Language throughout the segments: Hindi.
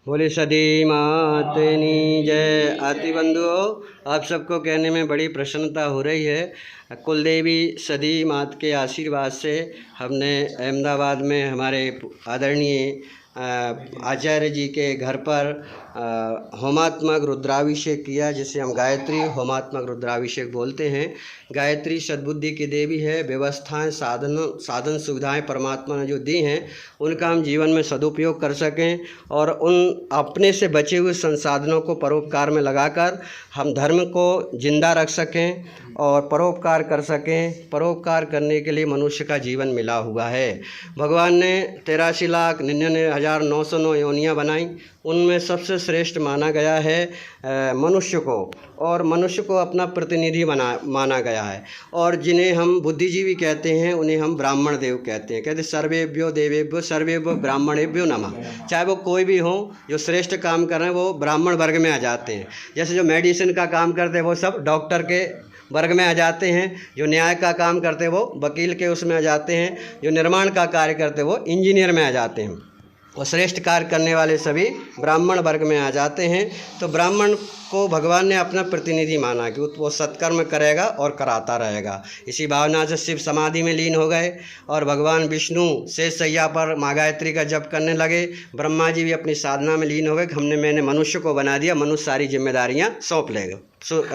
बोले सदी मातनी जय। आरती बंधुओं, आप सबको कहने में बड़ी प्रसन्नता हो रही है। कुलदेवी सदी मात के आशीर्वाद से हमने अहमदाबाद में हमारे आदरणीय आचार्य जी के घर पर होमात्मक रुद्राभिषेक किया, जिसे हम गायत्री होमात्मक रुद्राभिषेक बोलते हैं। गायत्री सद्बुद्धि की देवी है। व्यवस्थाएं, साधन सुविधाएं परमात्मा ने जो दी हैं उनका हम जीवन में सदुपयोग कर सकें और उन अपने से बचे हुए संसाधनों को परोपकार में लगाकर हम धर्म को जिंदा रख सकें और परोपकार कर सकें। परोपकार करने के लिए मनुष्य का जीवन मिला हुआ है। भगवान ने 83,99,909 योनियाँ बनाई, उनमें सबसे श्रेष्ठ माना गया है मनुष्य को, और मनुष्य को अपना प्रतिनिधि माना गया है। और जिन्हें हम बुद्धिजीवी कहते हैं उन्हें हम ब्राह्मण देव कहते हैं। कहते सर्वेभ्यो देवेभ्यो सर्वेभ्यो ब्राह्मणेभ्यो नमः। चाहे वो कोई भी हो, जो श्रेष्ठ काम कर रहे हैं वो ब्राह्मण वर्ग में आ जाते हैं। जैसे जो मेडिसिन का काम करते हैं वो सब डॉक्टर के वर्ग में आ जाते हैं, जो न्याय का काम करते हैं वो वकील के उसमें आ जाते हैं, जो निर्माण का कार्य करते हैं वो इंजीनियर में आ जाते हैं, और श्रेष्ठ कार्य करने वाले सभी ब्राह्मण वर्ग में आ जाते हैं। तो ब्राह्मण को भगवान ने अपना प्रतिनिधि माना कि वो सत्कर्म करेगा और कराता रहेगा। इसी भावना से शिव समाधि में लीन हो गए और भगवान विष्णु शेष शैया पर माँ गायत्री का जप करने लगे। ब्रह्मा जी भी अपनी साधना में लीन हो गए। मैंने मनुष्य को बना दिया, मनुष्य सारी जिम्मेदारियाँ सौंप लेगा,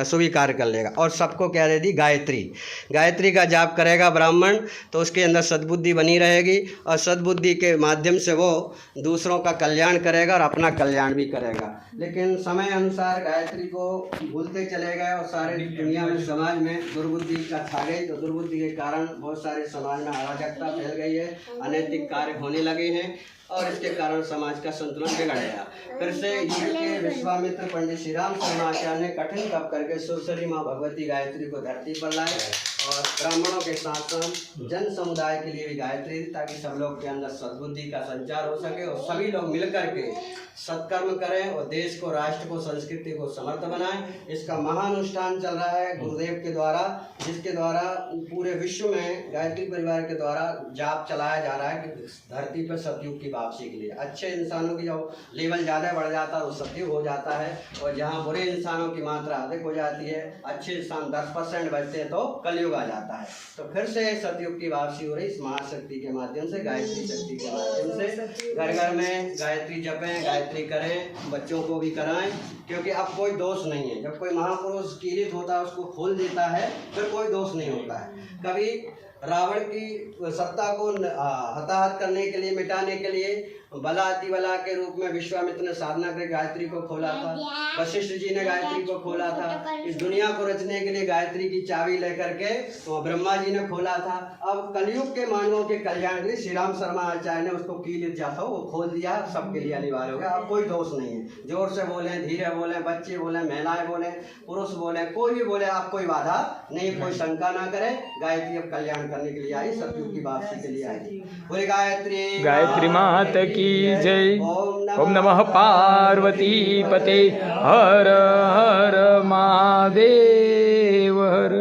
स्वीकार कर लेगा और सबको क्या दे दी? गायत्री। गायत्री का जाप करेगा ब्राह्मण तो उसके अंदर सद्बुद्धि बनी रहेगी और सद्बुद्धि के माध्यम से वो दूसरों का कल्याण करेगा और अपना कल्याण भी करेगा। लेकिन समय अनुसार गायत्री को भूलते चले गए और सारे दुनिया में समाज में दुर्बुद्धि का छा गई। तो दुर्बुद्धि के कारण बहुत सारे समाज में अराजकता फैल गई है, अनैतिक कार्य होने लगे हैं और इसके कारण समाज का संतुलन बिगड़ गया। फिर से युग के विश्वामित्र पंडित श्री राम शर्माचार्य ने कठिन तप करके सुरसरी माँ भगवती गायत्री को धरती पर लाए और ब्राह्मणों के साथ साथ जन समुदाय के लिए भी गायत्री दी, ताकि सब लोग के अंदर सद्बुद्धि का संचार हो सके और सभी लोग मिलकर के सत्कर्म करें और देश को, राष्ट्र को, संस्कृति को समर्थ बनाएं। इसका महानुष्ठान चल रहा है गुरुदेव के द्वारा, जिसके द्वारा पूरे विश्व में गायत्री परिवार के द्वारा जाप चलाया जा रहा है कि धरती पर सतयुग की वापसी के लिए। अच्छे इंसानों की जो लेवल ज़्यादा बढ़ जाता है वो सतयुग हो जाता है, और जहाँ बुरे इंसानों की मात्रा अधिक हो जाती है, अच्छे इंसान 10% बचते हैं तो कलयुग आ जाता है। तो फिर से सतयुग की वापसी हो रही इस महाशक्ति के माध्यम से, गायत्री शक्ति के माध्यम से। घर घर में गायत्री जपें, गायत्री करें, बच्चों को भी कराएं, क्योंकि अब कोई दोष नहीं है। जब कोई महापुरुष कीर्तित होता है उसको खोल देता है फिर कोई दोष नहीं होता है। कभी रावण की सत्ता को हताहत करने के लिए, मिटाने के लिए बला अतिबला के रूप में विश्वामित्र ने साधना करके गायत्री को खोला था। वशिष्ठ जी ने गायत्री को खोला था। इस दुनिया को रचने के लिए गायत्री की चाबी लेकर के तो ब्रह्मा जी ने खोला था। अब कलयुग के मानवों के कल्याण के लिए श्री राम शर्मा आचार्य ने उसको कीलित था, वो खोल दिया, सबके लिए अनिवार्य हो गया। अब कोई दोष नहीं है। जोर से बोले, धीरे बोले, बच्चे बोले, महिलाएं बोले, पुरुष बोले, कोई भी बोले, आप कोई बाधा नहीं, कोई शंका ना करे। गायत्री अब कल्याण करने के लिए आई, सतयुग की वापसी के लिए आई। बोले गायत्री, गायत्री मात की जय। ओम नमः पार्वती पते हर हर महादेव हर।